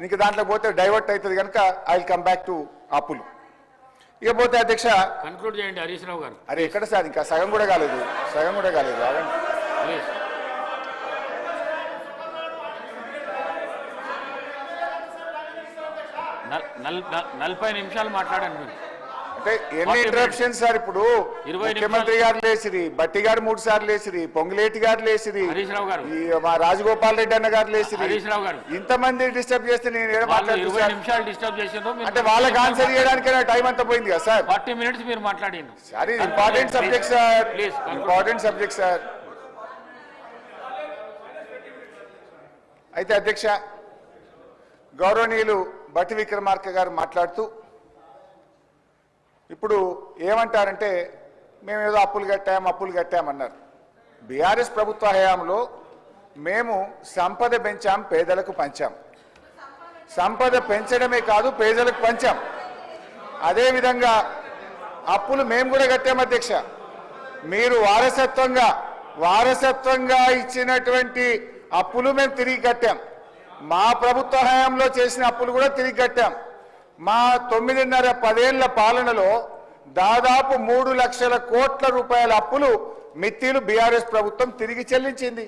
ఇంక దాంట్లో పోతే డైవర్ట్ అవుతుంది కనుక I will come back to అప్పులు. ఇకపోతే అధ్యక్ష కన్క్లూడ్ చేయండి హరీష్ రావు గారు. అరే ఎక్కడ సార్, ఇంకా సగం కూడా కాలేదు. ప్లీజ్. 40 నిమిషాలు మాట్లాడండి. అంటే ఎన్ని ఇంటరప్షన్స్ సార్? ఇప్పుడు ముఖ్యమంత్రి గారు లేసిరి, బట్టి గారు 3 సార్లు లేసిరి, పొంగులేటి గారు లేసిరి, మా రాజగోపాల్ రెడ్డి అన్న గారు లేసిరి, ఇంతమంది డిస్టర్బ్ చేస్తే నేను అంటే వాళ్ళకి ఆన్సర్ చేయడానికి టైం అంతా పోయింది కదా సార్. 40 మినిట్స్ మీరు మాట్లాడింది. Sir important subject sir, important subject sir. అయితే అధ్యక్ష, గౌరవనీయులు బట్టి విక్రమార్క గారు మాట్లాడుతూ ఇప్పుడు ఏమంటారంటే మేమేదో అప్పులు కట్టామన్నారు. బీఆర్ఎస్ ప్రభుత్వ హయాంలో మేము సంపద పెంచాం, పేదలకు పంచాం. సంపద పెంచడమే కాదు, పేదలకు పంచాం. అదేవిధంగా అప్పులు మేము కూడా కట్టాం అధ్యక్ష. మీరు వారసత్వంగా ఇచ్చినటువంటి అప్పులు మేము తిరిగి కట్టాం. మా ప్రభుత్వ హయాంలో చేసిన అప్పులు కూడా తిరిగి కట్టాం. మా 9.5-10 ఏళ్ల పాలనలో దాదాపు 3 లక్షల కోట్ల రూపాయల అప్పులు మిత్తిలు బీఆర్ఎస్ ప్రభుత్వం తిరిగి చెల్లించింది.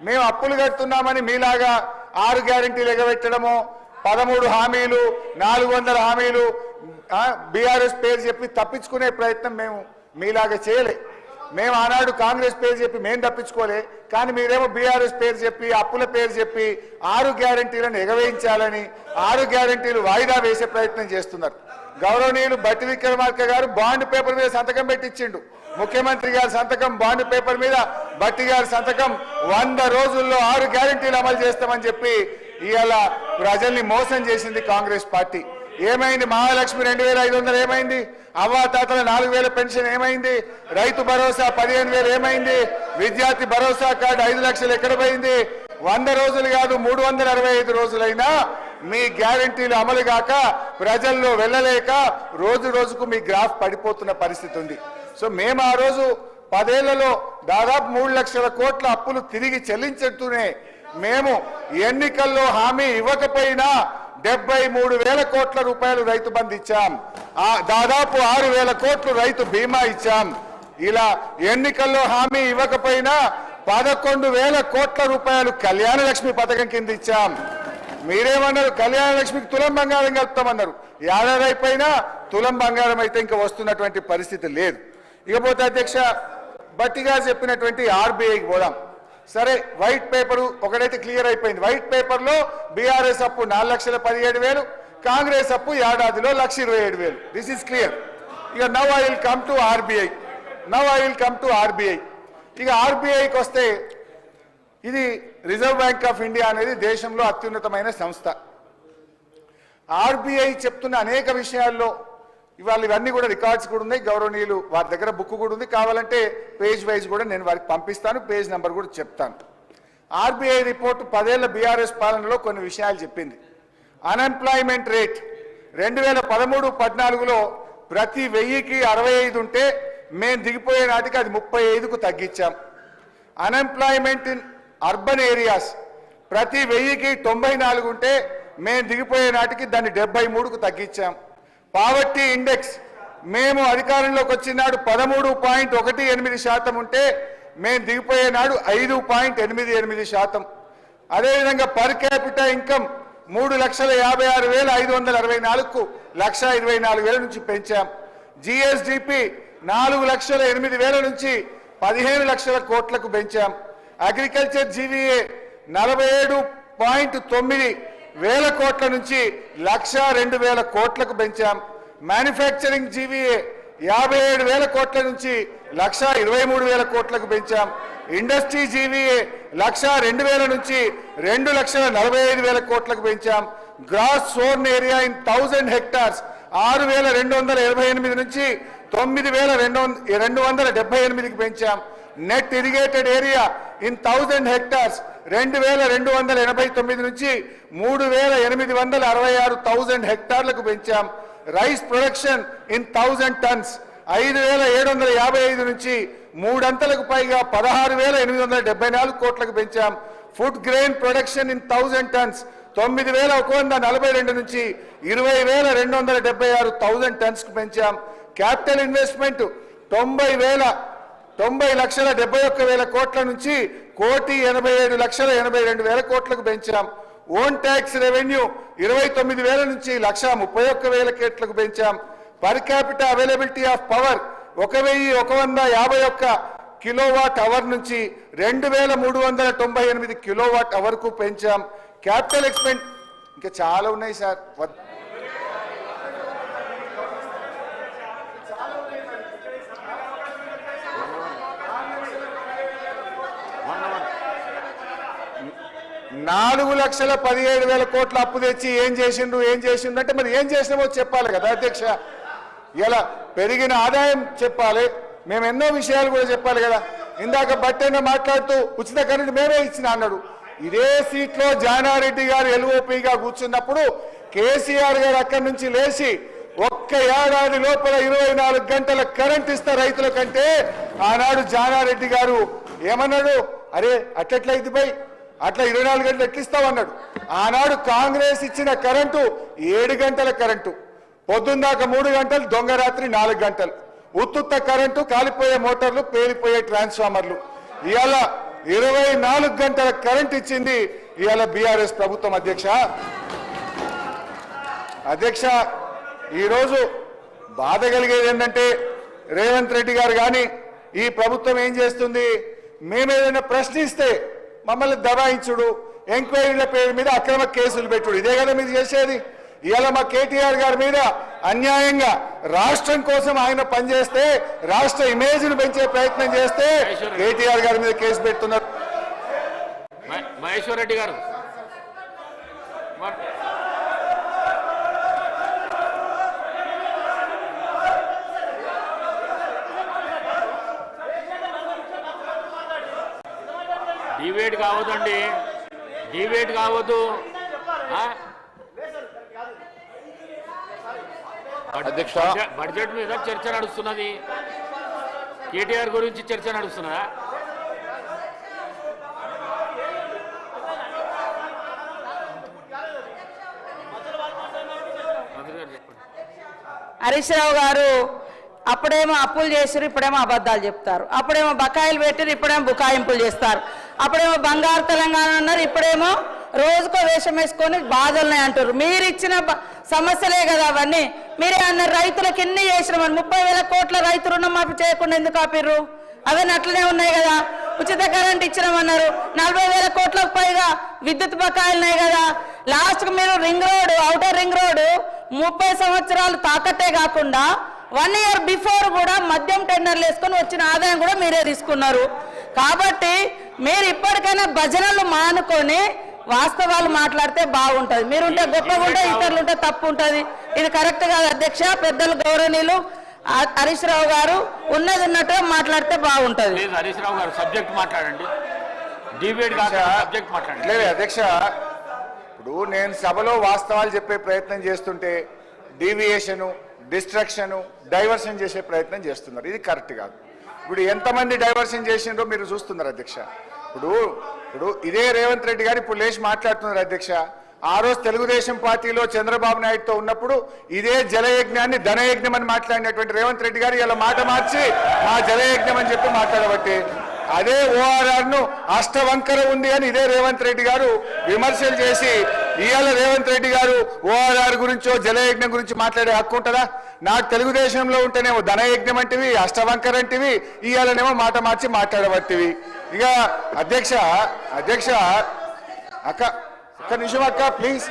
మేము అప్పులు కడుతున్నామని మీలాగా 6 గ్యారెంటీలు ఎగబెట్టడమో, 13 హామీలు, 400 హామీలు బీఆర్ఎస్ పేరు చెప్పి తప్పించుకునే ప్రయత్నం మేము మీలాగా చేయలే. మేము ఆనాడు కాంగ్రెస్ పేరు చెప్పి మేము తప్పించుకోలే. కానీ మీరేమో బీఆర్ఎస్ పేరు చెప్పి, అప్పుల పేరు చెప్పి 6 గ్యారెంటీలను ఎగవేయించాలని 6 గ్యారెంటీలు వాయిదా వేసే ప్రయత్నం చేస్తున్నారు. గౌరవనీయులు బట్టి విక్రమార్క గారు బాండ్ పేపర్ మీద సంతకం పెట్టించిండు. ముఖ్యమంత్రి గారి సంతకం బాండ్ పేపర్ మీద, బట్టి గారి సంతకం 100 రోజుల్లో 6 గ్యారెంటీలు అమలు చేస్తామని చెప్పి ఇవాళ ప్రజల్ని మోసం చేసింది కాంగ్రెస్ పార్టీ. ఏమైంది? మహాలక్ష్మి 2500 ఏమైంది? అవ్వాతాతల 4000 పెన్షన్ ఏమైంది? రైతు భరోసా 15,000 ఏమైంది? విద్యార్థి భరోసా కార్డు 5 లక్షలు ఎక్కడ పోయింది? 100 రోజులు కాదు 365 రోజులైనా మీ గ్యారెంటీలు అమలు కాక ప్రజల్లో వెళ్ళలేక రోజు రోజుకు మీ గ్రాఫ్ పడిపోతున్న పరిస్థితి ఉంది. సో మేము ఆ రోజు 10 ఏళ్లలో దాదాపు 3 లక్షల కోట్ల అప్పులు తిరిగి చెల్లించుతూనే మేము ఎన్నికల్లో హామీ ఇవ్వకపోయినా 73,000 కోట్ల రూపాయలు రైతు బంధు ఇచ్చాం. దాదాపు 6,000 కోట్లు రైతు బీమా ఇచ్చాం. ఇలా ఎన్నికల్లో హామీ ఇవ్వకపోయినా 11,000 కోట్ల రూపాయలు కళ్యాణ లక్ష్మి పథకం కింద ఇచ్చాం. మీరేమన్నారు? కళ్యాణ లక్ష్మికి తులం బంగారం కలుపుతామన్నారు. ఏడాది అయిపోయినా తులం బంగారం అయితే ఇంకా వస్తున్నటువంటి పరిస్థితి లేదు. ఇకపోతే అధ్యక్ష, బట్టి గారు చెప్పినటువంటి ఆర్బీఐకి పోదాం. సరే, వైట్ పేపర్ ఒకటైతే క్లియర్ అయిపోయింది. వైట్ పేపర్ లో బీఆర్ఎస్ అప్పు 4,17,000, కాంగ్రెస్ అప్పు ఏడాదిలో 1,27,000. This is clear. ఇక now I will come to RBI. ఇక ఆర్బీఐకి వస్తే, ఇది రిజర్వ్ బ్యాంక్ ఆఫ్ ఇండియా అనేది దేశంలో అత్యున్నతమైన సంస్థ. ఆర్బీఐ చెప్తున్న అనేక విషయాల్లో ఇవాళ ఇవన్నీ కూడా రికార్డ్స్ కూడా ఉన్నాయి. గౌరవనీయులు వారి దగ్గర బుక్ కూడా ఉంది. కావాలంటే పేజ్ వైజ్ కూడా నేను వారికి పంపిస్తాను, పేజ్ నెంబర్ కూడా చెప్తాను. ఆర్బీఐ రిపోర్టు 10 ఏళ్ల బీఆర్ఎస్ పాలనలో కొన్ని విషయాలు చెప్పింది. అన్ఎంప్లాయ్మెంట్ రేట్ 2013-14లో ప్రతి 1000కి 65 ఉంటే మేము దిగిపోయే నాటికి అది 35కు తగ్గించాం. అన్ఎంప్లాయ్మెంట్ ఇన్ అర్బన్ ఏరియాస్ ప్రతి 1000కి 94 ఉంటే మేము దిగిపోయే నాటికి దాన్ని 73కు తగ్గించాం. పావర్టీ ఇండెక్స్ మేము అధికారంలోకి వచ్చినాడు 13.18% ఉంటే మేము దిగిపోయే నాడు 5.88%. అదేవిధంగా పర్ క్యాపిటల్ ఇన్కమ్ 3,56,564కు 1,24,000 నుంచి పెంచాం. జిఎస్డిపి 4,08,000 నుంచి 15 లక్షల కోట్లకు పెంచాం. అగ్రికల్చర్ జీవీఏ 47.9 వేల కోట్ల నుంచి 1,02,000 కోట్లకు పెంచాం. మ్యానుఫ్యాక్చరింగ్ జీవీఏ 57,000 కోట్ల నుంచి 1,23,000 కోట్లకు పెంచాం. ఇండస్ట్రీ జీవీఏ 1,02,000 నుంచి 2,45,000 కోట్లకు పెంచాం. Gross sown area in 1000 hectares 6,288 నుంచి 9,278కి పెంచాం. Net irrigated area in 1000 hectares 2,289 నుంచి 3,866 హెక్టార్లకు పెంచాం. రైస్ ప్రొడక్షన్ ఇన్ 1000 టన్స్ 5,755 నుంచి 3 అంతలకు పైగా 16,874 కోట్లకు పెంచాం. Food grain production in 1000 tonnes 9,142 నుంచి 20,276 టన్స్కు పెంచాం. క్యాపిటల్ ఇన్వెస్ట్మెంట్ 90,71,000 కోట్ల నుంచి 1,87,82,000 కోట్లకు పెంచాం. ఓన్ ట్యాక్స్ రెవెన్యూ 29,000 నుంచి 1,31,000 కోట్లకు పెంచాం. Per capital availability of power 1,151 kilowatt hour నుంచి 2,398 కిలోవాట్ అవర్కు పెంచాం. క్యాపిటల్ ఎక్స్పెండ్ ఇంకా చాలా ఉన్నాయి సార్. నాలుగు 4,17,000 కోట్ల అప్పు తెచ్చి ఏం చేసిండు అంటే మరి ఏం చేసినామో చెప్పాలి కదా అధ్యక్ష. ఇలా పెరిగిన ఆదాయం చెప్పాలి, మేము ఎన్నో విషయాలు కూడా చెప్పాలి కదా. ఇందాక బట్టెన్న మాట్లాడుతూ ఉచిత కరెంట్ మేమే ఇచ్చిన అన్నాడు. ఇదే సీట్లో జానారెడ్డి గారు ఎల్ఓపిగా కూర్చున్నప్పుడు కేసీఆర్ గారు అక్కడి నుంచి లేచి ఒక్క ఏడాది లోపల 24 గంటల కరెంట్ ఇస్తా రైతుల కంటే ఆనాడు జానారెడ్డి గారు ఏమన్నాడు, అరే అట్లెట్లయితే పోయి అట్లా 24 గంటలు ఎక్కిస్తామన్నాడు. ఆనాడు కాంగ్రెస్ ఇచ్చిన కరెంటు 7 గంటల కరెంటు, పొద్దున్నాక 3 గంటలు, దొంగ రాత్రి 4 గంటలు, ఉత్తుత్త కరెంటు, కాలిపోయే మోటార్లు, పేలిపోయే ట్రాన్స్ఫార్మర్లు. ఇవాళ 24 గంటల కరెంట్ ఇచ్చింది ఇవాళ బీఆర్ఎస్ ప్రభుత్వం. అధ్యక్ష ఈరోజు బాధ కలిగేది ఏంటంటే రేవంత్ రెడ్డి గారు కానీ ఈ ప్రభుత్వం ఏం చేస్తుంది, మేమేదైనా ప్రశ్నిస్తే మమ్మల్ని దబాయించుడు, ఎంక్వైరీల పేరు మీద అక్రమ కేసులు పెట్టుడు, ఇదే కదా మీరు చేసేది. ఇవాళ మా కేటీఆర్ గారి మీద అన్యాయంగా రాష్ట్రం కోసం ఆయన పనిచేస్తే, రాష్ట్ర ఇమేజ్ ను పెంచే ప్రయత్నం చేస్తే కేటీఆర్ గారి మీద కేసు పెడుతున్నారు. మహేశ్వర్ రెడ్డి గారు డిబేట్ కావద్దండి, డిబేట్ కావద్దు. అధ్యక్ష బడ్జెట్ మీద చర్చ నడుస్తున్నది, కేటీఆర్ గురించి చర్చ నడుస్తున్నదా? హరీష్ రావు గారు అప్పుడేమో అప్పులు చేసారు, ఇప్పుడేమో అబద్ధాలు చెప్తారు. అప్పుడేమో బకాయిలు పెట్టారు, ఇప్పుడేమో బుకాయింపులు చేస్తారు. అప్పుడేమో బంగారు తెలంగాణ అన్నారు, ఇప్పుడేమో రోజుకో వేషం వేసుకొని బాధలున్నాయి అంటారు. మీరు ఇచ్చిన సమస్యలే కదా అవన్నీ. మీరే అన్నారు రైతులకు ఎన్ని చేసినామని, 30,000 కోట్ల రైతు రుణమాఫీ చేయకుండా ఎందుకు ఆపిర్రు? అవన్నీ అట్లనే ఉన్నాయి కదా. ఉచిత కరెంట్ ఇచ్చినామన్నారు, 40,000 కోట్లకు పైగా విద్యుత్ బకాయిలున్నాయి కదా. లాస్ట్కు మీరు ring road, outer ring road 30 సంవత్సరాలు తాకట్టే కాకుండా 1 ఇయర్ బిఫోర్ కూడా మద్యం టెండర్లు వేసుకొని వచ్చిన ఆదాయం కూడా మీరే తీసుకున్నారు. కాబట్టి మీరు ఇప్పటికైనా భజనలు మానుకొని వాస్తవాలు మాట్లాడితే బాగుంటది. మీరుంటే గొప్పగా ఉంటే, ఇతరులుంటే తప్పు ఉంటుంది. ఇది కరెక్ట్ కాదు అధ్యక్ష. పెద్దలు గౌరవనీయులు హరీష్ రావు గారు ఉన్నది ఉన్నట్టుగా మాట్లాడితే బాగుంటది. హరీష్ రావు గారు సబ్జెక్ట్ మాట్లాడండి, డిబేట్ కాదు సబ్జెక్ట్ మాట్లాడండి. లేదు అధ్యక్ష, ఇప్పుడు నేను సభలో వాస్తవాలు చెప్పే ప్రయత్నం చేస్తుంటే డీవియేషను, డిస్ట్రక్షను, డైవర్షన్ చేసే ప్రయత్నం చేస్తున్నారు. ఇది కరెక్ట్ కాదు. ఇప్పుడు ఎంతమంది డైవర్షన్ చేసిండ్రో మీరు చూస్తున్నారు అధ్యక్ష. ఇప్పుడు ఇదే రేవంత్ రెడ్డి గారు ఇప్పుడు లేచి మాట్లాడుతున్నారు అధ్యక్ష. ఆ రోజు తెలుగుదేశం పార్టీలో చంద్రబాబు నాయుడుతో ఉన్నప్పుడు ఇదే జలయజ్ఞాన్ని ధనయజ్ఞం అని మాట్లాడినటువంటి రేవంత్ రెడ్డి గారు ఇలా మాట మార్చి మా జలయజ్ఞం అని చెప్పి మాట్లాడబట్టి, అదే ఓఆర్ఆర్ ను అష్టవంకర ఉంది అని ఇదే రేవంత్ రెడ్డి గారు విమర్శలు చేసి ఇవాళ రేవంత్ రెడ్డి గారు ఓఆర్ఆర్ గురించో జలయజ్ఞం గురించి మాట్లాడే హక్కు ఉంటుందా? నాకు తెలుగుదేశంలో ఉంటేనేమో ధనయజ్ఞం అంటివి, అష్టవంకర అంటివి, ఇవాళనేమో మాట మార్చి మాట్లాడబట్టివి. ఇక అధ్యక్ష అక్క ఒక్క నిమిషం అక్క ప్లీజ్.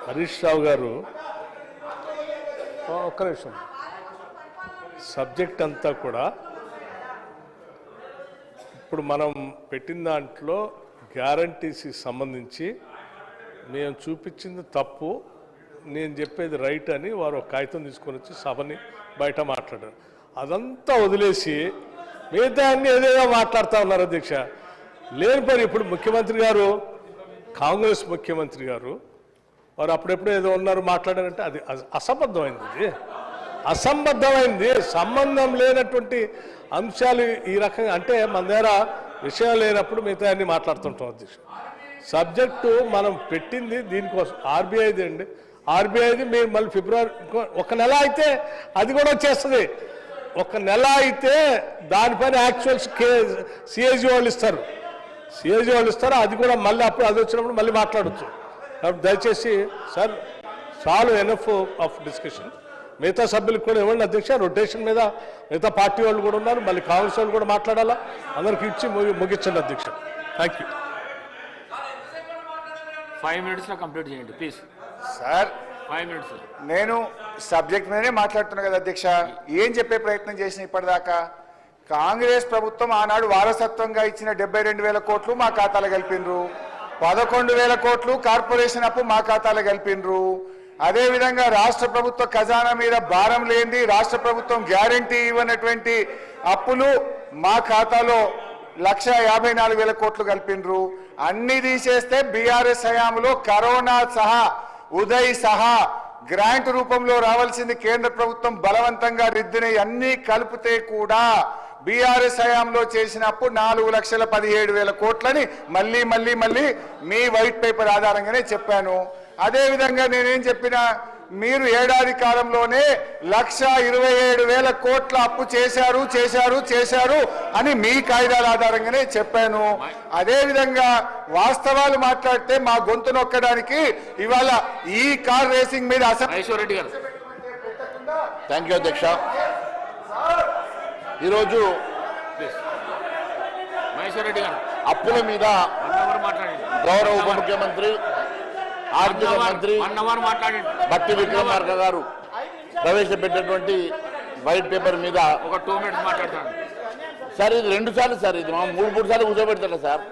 హరీష్ రావు గారు ఒక్క నిమిషం. సబ్జెక్ట్ అంతా కూడా ఇప్పుడు మనం పెట్టిన దాంట్లో గ్యారంటీస్కి సంబంధించి మేము చూపించింది తప్పు, నేను చెప్పేది రైట్ అని వారు ఒక కాగితం తీసుకొని వచ్చి సభని బయట మాట్లాడారు. అదంతా వదిలేసి మిగతా అన్ని ఏదేదో మాట్లాడుతూ ఉన్నారు అధ్యక్ష. లేని పని ఇప్పుడు ముఖ్యమంత్రి గారు, కాంగ్రెస్ ముఖ్యమంత్రి గారు వారు అప్పుడెప్పుడు ఏదో ఉన్నారు మాట్లాడారంటే అది అసంబద్ధమైంది. ఇది అసంబద్ధమైంది, సంబంధం లేనటువంటి అంశాలు ఈ రకంగా. అంటే మన దగ్గర విషయం లేనప్పుడు మిగతా అన్ని మాట్లాడుతుంటాం అధ్యక్ష. సబ్జెక్టు మనం పెట్టింది దీనికోసం ఆర్బీఐది అండి. ఆర్బీఐది మీరు మళ్ళీ ఫిబ్రవరి ఒక నెల అయితే అది కూడా వచ్చేస్తుంది. ఒక నెల అయితే దానిపైన యాక్చువల్స్ సిఏజీ వాళ్ళు ఇస్తారు. సిఏజీ వాళ్ళు ఇస్తారు. అది కూడా మళ్ళీ అప్పుడు అది వచ్చినప్పుడు మళ్ళీ మాట్లాడచ్చు. కాబట్టి దయచేసి సార్ చాలు ఎనఫ్ ఆఫ్ డిస్కషన్. మిగతా సభ్యులకు కూడా ఇవ్వండి అధ్యక్ష. రొటేషన్ మీద మిగతా పార్టీ వాళ్ళు కూడా ఉన్నారు. మళ్ళీ కాంగ్రెస్ వాళ్ళు కూడా మాట్లాడాలా. అందరికి ఇచ్చి ముగించండి అధ్యక్ష. Thank you. 5 minutes కంప్లీట్ చేయండి ప్లీజ్. Sir 5 minutes. నేను సబ్జెక్ట్ మీదనే మాట్లాడుతున్నా కదా అధ్యక్ష. ఏం చెప్పే ప్రయత్నం చేసిన ఇప్పటిదాకా? కాంగ్రెస్ ప్రభుత్వం ఆనాడు వారసత్వంగా ఇచ్చిన 72,000 కోట్లు మా ఖాతాలో కలిపినరు. 11,000 కోట్లు కార్పొరేషన్ అప్పు మా ఖాతాలో కలిపినరు. అదేవిధంగా రాష్ట్ర ప్రభుత్వ ఖజానా మీద భారం లేని రాష్ట్ర ప్రభుత్వం గ్యారంటీ ఇవ్వనటువంటి అప్పులు మా ఖాతాలో 1,54,000 కోట్లు కలిపినరు. అన్ని తీసేస్తే బీఆర్ఎస్ హయాంలో కరోనా సహా ఉదయ్ సహా గ్రాంట్ రూపంలో రావాల్సింది కేంద్ర ప్రభుత్వం బలవంతంగా రిద్దిన అన్ని కలిపితే కూడా బీఆర్ఎస్ హయాంలో చేసిన అప్పు 4,17,000 కోట్లని మళ్ళీ మళ్ళీ మళ్ళీ మీ వైట్ పేపర్ ఆధారంగానే చెప్పాను. అదేవిధంగా నేనేం చెప్పినా, మీరు ఏడాది కాలంలోనే 1,27,000 కోట్ల అప్పు చేశారు చేశారు చేశారు అని మీ కాయిదాల ఆధారంగానే చెప్పాను. అదేవిధంగా వాస్తవాలు మాట్లాడితే మా గొంతు నొక్కడానికి ఇవాళ ఈ కార్ రేసింగ్ మీద మహేశ్వర్ రెడ్డి గారు. థ్యాంక్ యూ అధ్యక్ష. ఈరోజు మహేశ్వర్ రెడ్డి గారు అప్పుల మీద 1 hour మాట్లాడండి. గౌరవ ఉప ముఖ్యమంత్రి ఆర్థిక మంత్రి 1 hour మాట్లాడండి. బట్టి విక్రమార్క గారు ప్రవేశపెట్టినటువంటి వైట్ పేపర్ మీద ఒక 2 minutes మాట్లాడతాను సార్. ఇది 2 సార్లు సార్. ఇది మా 3 సార్లు కూర్చోబెడతాడు సార్.